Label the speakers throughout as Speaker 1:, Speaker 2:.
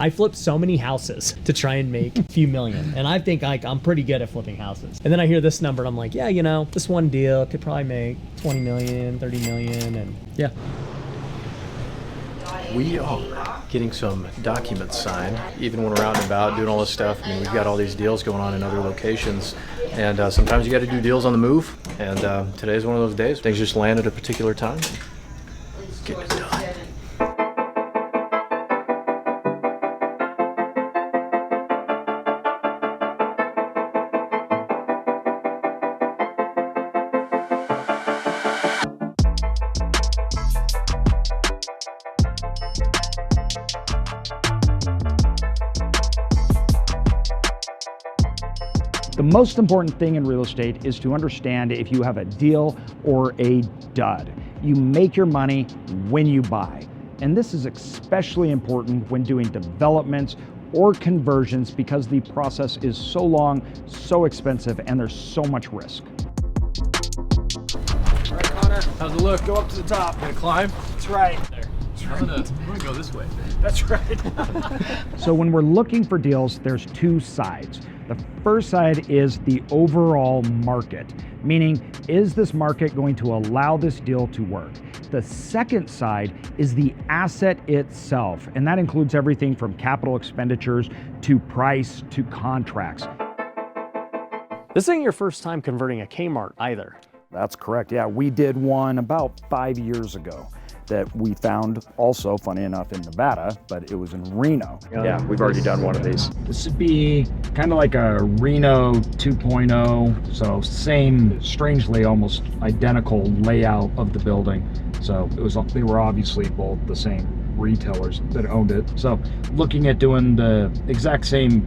Speaker 1: I flipped so many houses to try and make a few million. And I think like I'm pretty good at flipping houses. And then I hear this number and I'm like, yeah, you know, this one deal could probably make 20 million, 30 million. And yeah.
Speaker 2: We are getting some documents signed, even when we're out and about doing all this stuff. I mean, we've got all these deals going on in other locations, and sometimes you got to do deals on the move, and today's one of those days. Things just land at a particular time. Getting it done.
Speaker 3: The most important thing in real estate is to understand if you have a deal or a dud. You make your money when you buy. And this is especially important when doing developments or conversions because the process is so long, so expensive, and there's so much risk.
Speaker 2: All right, Connor, how's it look? Go up to the top. Gonna climb?
Speaker 3: That's right.
Speaker 2: There. I'm gonna go this way.
Speaker 3: That's right. So when we're looking for deals, there's two sides. The first side is the overall market, meaning, is this market going to allow this deal to work? The second side is the asset itself, and that includes everything from capital expenditures to price to contracts.
Speaker 1: This ain't your first time converting a K-Mart either.
Speaker 3: That's correct. Yeah, we did one about 5 years ago that we found also, funny enough, in Nevada, but it was in Reno.
Speaker 2: Yeah, we've already done one of these.
Speaker 3: This would be kind of like a Reno 2.0, so same, strangely almost identical layout of the building. So they were obviously both the same retailers that owned it. So looking at doing the exact same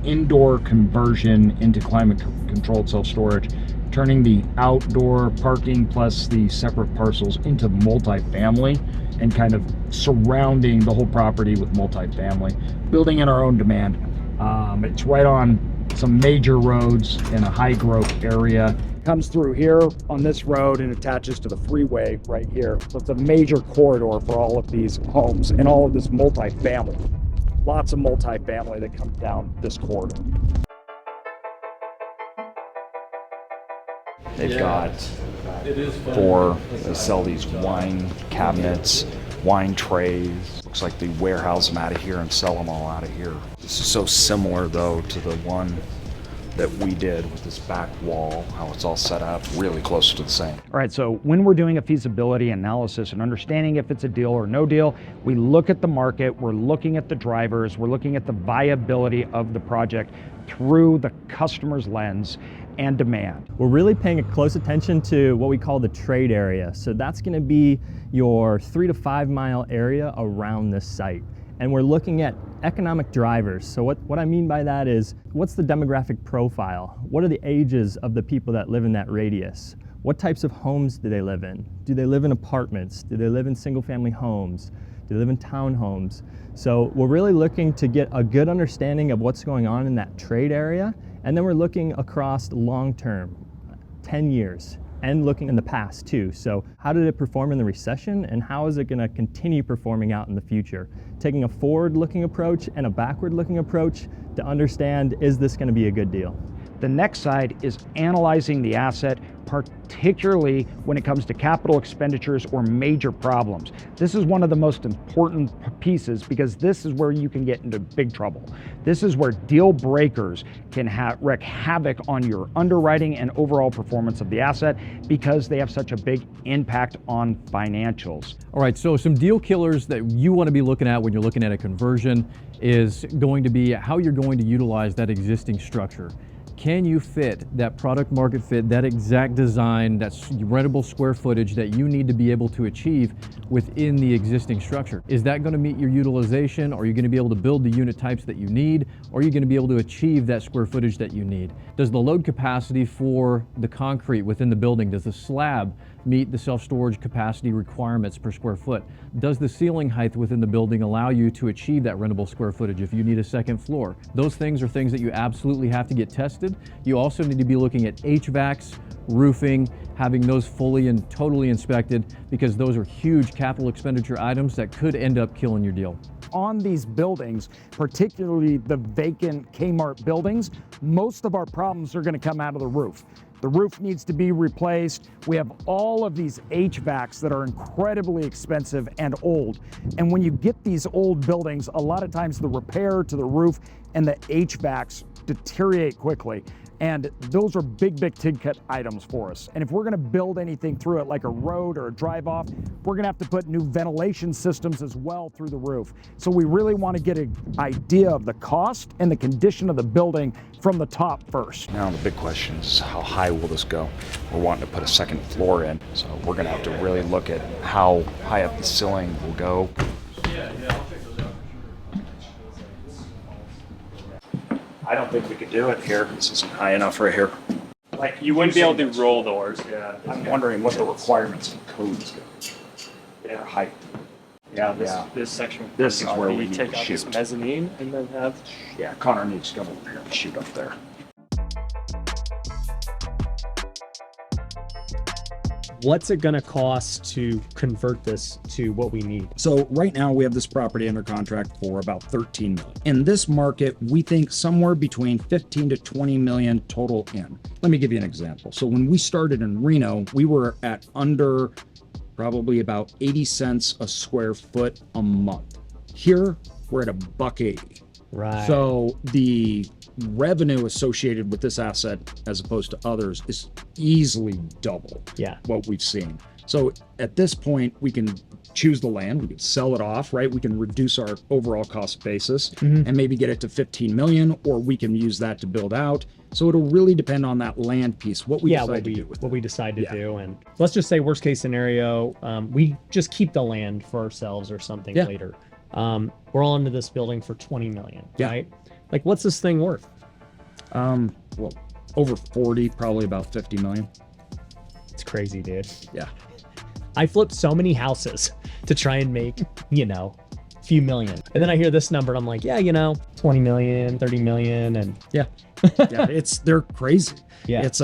Speaker 3: indoor conversion into climate controlled self-storage, turning the outdoor parking plus the separate parcels into multifamily and kind of surrounding the whole property with multifamily, building in our own demand. It's right on some major roads in a high growth area. Comes through here on this road and attaches to the freeway right here. So it's a major corridor for all of these homes and all of this multifamily. Lots of multifamily that comes down this corridor. They've got they sell these wine cabinets, wine trays. Looks like they warehouse them out of here and sell them all out of here. This is so similar though to the one that we did with this back wall, how it's all set up, really close to the same. All right, so when we're doing a feasibility analysis and understanding if it's a deal or no deal, we look at the market, we're looking at the drivers, we're looking at the viability of the project through the customer's lens and demand.
Speaker 4: We're really paying close attention to what we call the trade area. So that's going to be your 3 to 5 mile area around this site. And we're looking at economic drivers. So what I mean by that is, what's the demographic profile? What are the ages of the people that live in that radius? What types of homes do they live in? Do they live in apartments? Do they live in single family homes? Do they live in townhomes? So we're really looking to get a good understanding of what's going on in that trade area. And then we're looking across long term, 10 years, and looking in the past too. So how did it perform in the recession and how is it going to continue performing out in the future? Taking a forward-looking approach and a backward-looking approach to understand, is this going to be a good deal?
Speaker 3: The next side is analyzing the asset, particularly when it comes to capital expenditures or major problems. This is one of the most important pieces because this is where you can get into big trouble. This is where deal breakers can wreak havoc on your underwriting and overall performance of the asset because they have such a big impact on financials.
Speaker 5: All right, so some deal killers that you want to be looking at when you're looking at a conversion is going to be how you're going to utilize that existing structure. Can you fit that product market fit, that exact design, that rentable square footage that you need to be able to achieve within the existing structure? Is that going to meet your utilization? Are you going to be able to build the unit types that you need? Or are you going to be able to achieve that square footage that you need? Does the load capacity for the concrete within the building, does the slab meet the self-storage capacity requirements per square foot? Does the ceiling height within the building allow you to achieve that rentable square footage if you need a second floor? Those things are things that you absolutely have to get tested. You also need to be looking at HVACs, roofing, having those fully and totally inspected because those are huge capital expenditure items that could end up killing your deal.
Speaker 3: on these buildings, particularly the vacant K-Mart buildings, most of our problems are going to come out of the roof. The roof needs to be replaced. We have all of these HVACs that are incredibly expensive and old. And when you get these old buildings, a lot of times the repair to the roof and the HVACs deteriorate quickly. And those are big, big ticket items for us. And if we're gonna build anything through it, like a road or a drive off, we're gonna have to put new ventilation systems as well through the roof. So we really wanna get an idea of the cost and the condition of the building from the top first.
Speaker 6: Now the big question is, how high will this go? We're wanting to put a second floor in, so we're gonna have to really look at how high up the ceiling will go. I don't think we could do it here. This isn't high enough right here.
Speaker 7: Like you wouldn't be able to do roll doors.
Speaker 6: Yeah. I'm wondering what the requirements of code is going to be. Yeah, height.
Speaker 7: Yeah, this section.
Speaker 6: This is where we need
Speaker 7: take
Speaker 6: to
Speaker 7: out this
Speaker 6: shoot.
Speaker 7: mezzanine and then have.
Speaker 6: Yeah, Connor needs to come over here and shoot up there.
Speaker 1: What's it gonna cost to convert this to what we need?
Speaker 3: So right now we have this property under contract for about 13 million. In this market, we think somewhere between 15 to 20 million total in. Let me give you an example. So when we started in Reno, we were at under probably about 80 cents a square foot a month. Here, we're at $1.80.
Speaker 1: Right.
Speaker 3: So the revenue associated with this asset as opposed to others is easily double what we've seen. So at this point, we can choose the land, we can sell it off, right? We can reduce our overall cost basis and maybe get it to 15 million, or we can use that to build out. So it'll really depend on that land piece, what we decide to do with
Speaker 1: what
Speaker 3: it.
Speaker 1: we decide to do. And let's just say worst case scenario, we just keep the land for ourselves or something later. We're all into this building for 20 million, right? Like, what's this thing worth?
Speaker 3: Well, over 40, probably about 50 million.
Speaker 1: It's crazy, dude.
Speaker 3: Yeah.
Speaker 1: I flipped so many houses to try and make, a few million. And then I hear this number and I'm like, 20 million, 30 million. And
Speaker 3: they're crazy.
Speaker 1: Yeah.
Speaker 3: It's,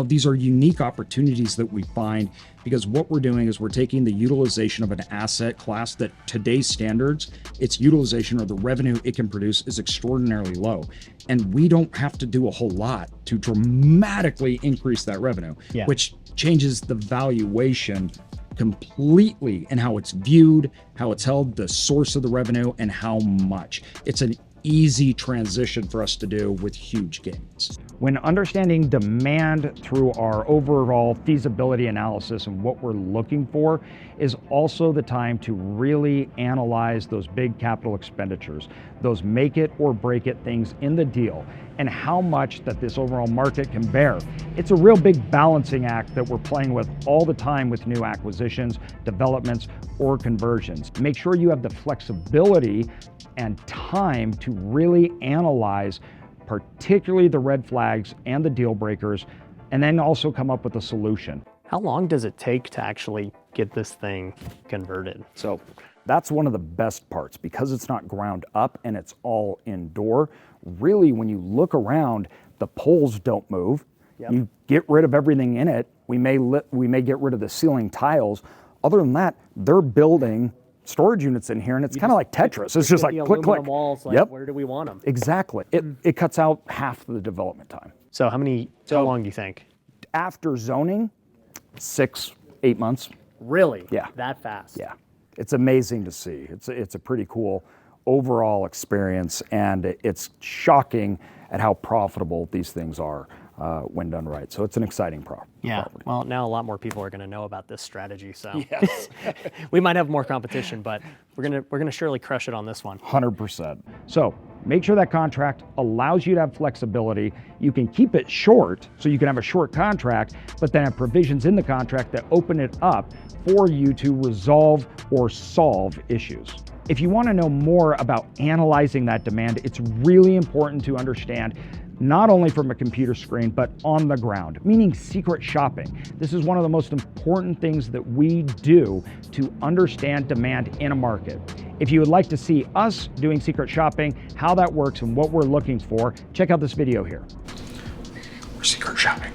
Speaker 3: these are unique opportunities that we find, because what we're doing is we're taking the utilization of an asset class that today's standards, its utilization or the revenue it can produce is extraordinarily low. And we don't have to do a whole lot to dramatically increase that revenue, which changes the valuation completely and how it's viewed, how it's held, the source of the revenue, and how much. It's an easy transition for us to do with huge gains. When understanding demand through our overall feasibility analysis and what we're looking for is also the time to really analyze those big capital expenditures, those make it or break it things in the deal, and how much that this overall market can bear. It's a real big balancing act that we're playing with all the time with new acquisitions, developments, or conversions. Make sure you have the flexibility and time to really analyze particularly the red flags and the deal breakers, and then also come up with a solution.
Speaker 1: how long does it take to actually get this thing converted?
Speaker 3: So that's one of the best parts, because it's not ground up and it's all indoor. Really, when you look around, the poles don't move. Yep. You get rid of everything in it. We may get rid of the ceiling tiles. Other than that, they're building storage units in here, and it's kind of like Tetris. It's just like click, click.
Speaker 1: Walls, like,
Speaker 3: yep.
Speaker 1: Where do we want them?
Speaker 3: Exactly. It cuts out half the development time.
Speaker 1: So how long do you think?
Speaker 3: After zoning, 6-8 months.
Speaker 1: Really?
Speaker 3: Yeah.
Speaker 1: That fast?
Speaker 3: Yeah. It's amazing to see. It's a pretty cool overall experience, and it's shocking at how profitable these things are when done right. So it's an exciting property.
Speaker 1: Well, now a lot more people are going to know about this strategy. So
Speaker 3: yes.
Speaker 1: We might have more competition, but we're gonna surely crush it on this one.
Speaker 3: 100%. So make sure that contract allows you to have flexibility. You can keep it short, so you can have a short contract, but then have provisions in the contract that open it up for you to resolve or solve issues. If you want to know more about analyzing that demand, it's really important to understand not only from a computer screen, but on the ground, meaning secret shopping. This is one of the most important things that we do to understand demand in a market. If you would like to see us doing secret shopping, how that works and what we're looking for, check out this video here.
Speaker 6: We're secret shopping.